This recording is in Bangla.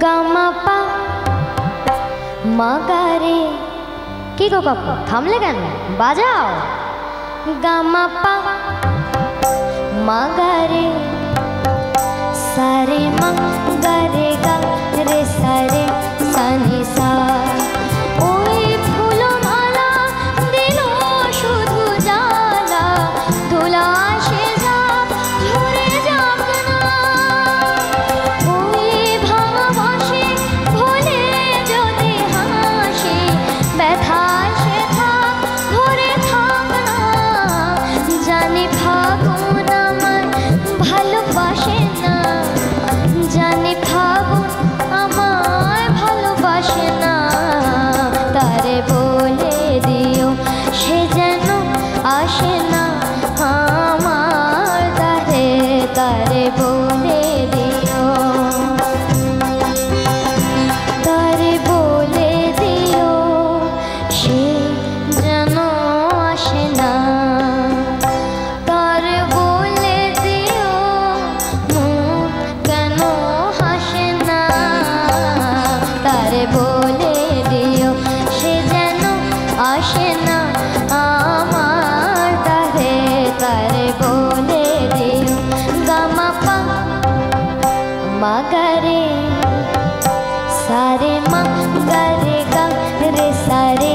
গামা পা মাগারে। কি গো কাকু থামলে কেন? বাজাও। গামা পা মাগারে সারে মা গারে গা রে সারে সানি সা। ওই ফুলো মালা দিল শুধু জ্বালা, দোলা সে যাক ঝরে যাক না। ওই ভাঙা বাঁশি ভোলে যদি হাসি, ব্যথা সে থাক ধরে থাক না। জানি ফাগুন আমার ভালোবাসে না, জানি ফাগুন আমায় ভালোবাসে না। তারে বলে দিও সে যেন আসে না আমার দ্বারে, তারে বলে দিও, তারে বলে দিও সে যেন আসে না। তারে বলে দিও মন কেন হাসে না, তারে বলে দিও সে যেন আসে না আমার দ্বারে, তারে বলে দিও। গামা পা মাগারে সারে মা গারে গা রে সারে